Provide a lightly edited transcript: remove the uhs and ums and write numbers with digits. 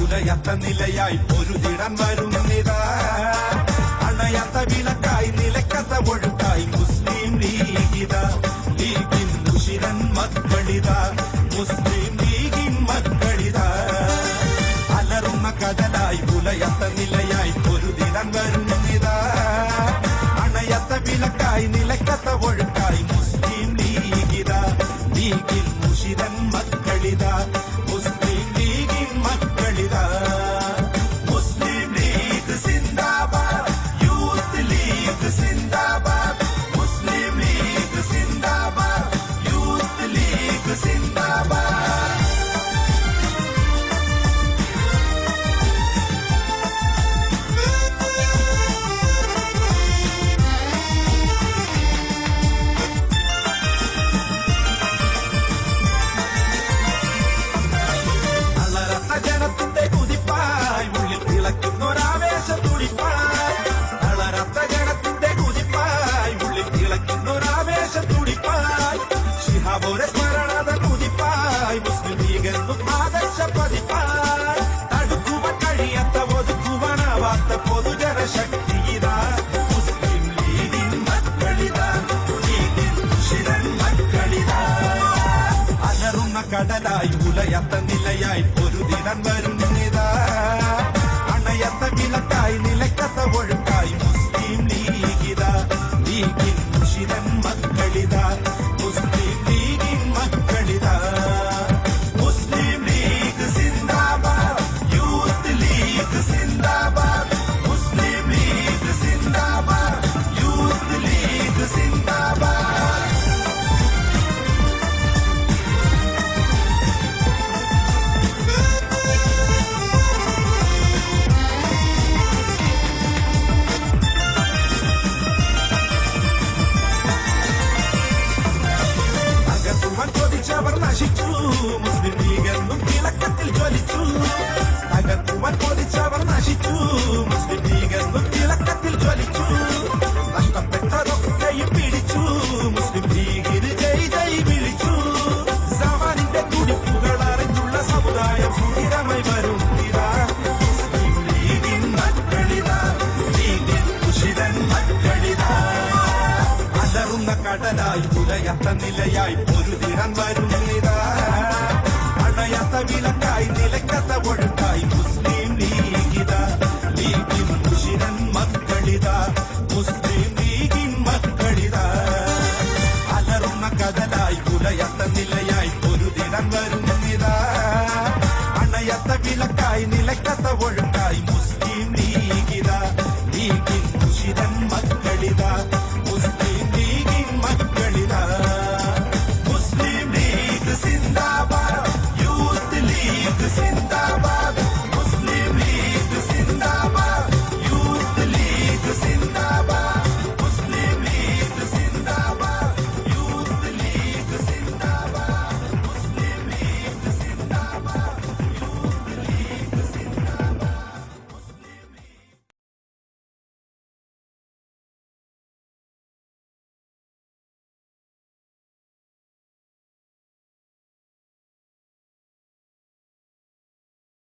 ഉലയത്ത നിലയായി പൊരുതിടാൻ വരുന്നിതാ. അണയാത്ത വിളക്കായി നിലക്കത്ത ഒഴുക്കായി മുസ്ലിം ലീഗിതാ. ലീഗിൻ മുഷിരൻ മക്കളിതാ, മുസ്ലിം ലീഗിൻ മക്കളിതാ. അലറുന്ന കടലായി ഉലയത്ത നിലയായി പൊരുതിടാൻ വരുന്നിതാ. അണയാത്ത വിളക്കായി നിലക്കത്ത ഒഴുക്കായി മുസ്ലിം ലീഗിതാ. ലീഗിൻ മുഷിരൻ മക്കളിതാ, മുസ്ലിം ലീഗിൻ മക്കളിതാ. മുസ്ലിം ലീഗ് സിന്ദാബാദ്, youth league സിന്ദാബാദ്. മുസ്ലിം league സിന്ദാബാദ്, youth league സിന്ദാബാദ്. ജനത്തിന്റെ കുതിപ്പായി ഉള്ളിൽ തിളയ്ക്കുന്നൊരാവേശ തുടിപ്പായി. തളരാത്ത ജനത്തിന്റെ കുതിപ്പായി ഉള്ളിൽ തിളയ്ക്കുന്നൊരാവേശ തുടിപ്പായി. ശിഹാബോരെ സ്മരണത കുതിപ്പായി മുസ്ലിം ലീഗെന്നും ആദർശ പതിപ്പായി. തടുക്കുവാൻ കഴിയാത്ത ഒതുക്കുവാനാവാത്ത പൊതുജനശക്തിയിതാ. മുസ്ലിം ലീഗിൻ മക്കളിതാ, ലീഗിൻ മുഷിരൻ മക്കളിതാ. അലറുന്ന കടലായി ഉലയത്ത നിലയായി പൊരുതിടാൻ വരുന്നിതാ. അണയത്ത വിളക്കായി നിലക്കത്ത ഒഴുക്കായി മുസ്ലിം ലീഗിതാ. ലീഗിൻ മുഷിരൻ മക്കളിതാ, മുസ്ലിം ലീഗിൻ മക്കളിതാ. മുസ്ലിം ലീഗ് സിന്ദാബാദ്, യൂത്ത് ലീഗ് സിന്ദാബാദ്. മുസ്ലിം ലീഗ് സിന്ദാബാദ്, യൂത്ത് ലീഗ് സിന്ദാബാദ്. അവർ നശിച്ചു, മുസ്ലിം ലീഗെന്നും തിളക്കത്തിൽ ജ്വലിച്ചു. തകർക്കുവാൻ കൊതിച്ചവർ നശിച്ചു, മുസ്ലിം ലീഗെന്നും തിളക്കത്തിൽ ജ്വലിച്ചു. നഷ്ടപ്പെട്ടതൊക്കെയും പിടിച്ചു, മുസ്ലിം ലീഗിന് ജയ് ജയ് വിളിച്ചു. സവാനിന്റെ തുടിപ്പുകൾ അറിഞ്ഞുള്ള സമുദായം സുഖിരമായി വരുന്നിതാ. മുസ്ലിം ലീഗിൻ മക്കളിതാ, ലീഗിൻ മുഷിരൻ മക്കളിതാ. അലറുന്ന കടലായി ഉലയത്ത നിലയായി പൊരുതിടാൻ വരുന്നിതാ. അണയാത്ത വിളക്കായി നിലക്കത്ത ഒഴുക്കായി മുസ്ലിം ലീഗിതാ. ലീഗിൻ മുഷിരൻ മക്കളിതാ, മുസ്ലിം ലീഗിൻ മക്കളിതാ. അലറുന്ന കടലായി ഉലയത്ത നിലയായി പൊരുതിടാൻ വരുന്നിതാ. അണയാത്ത വിളക്കായി നിലക്കത്ത ഒഴുക്കായി മുസ്ലിം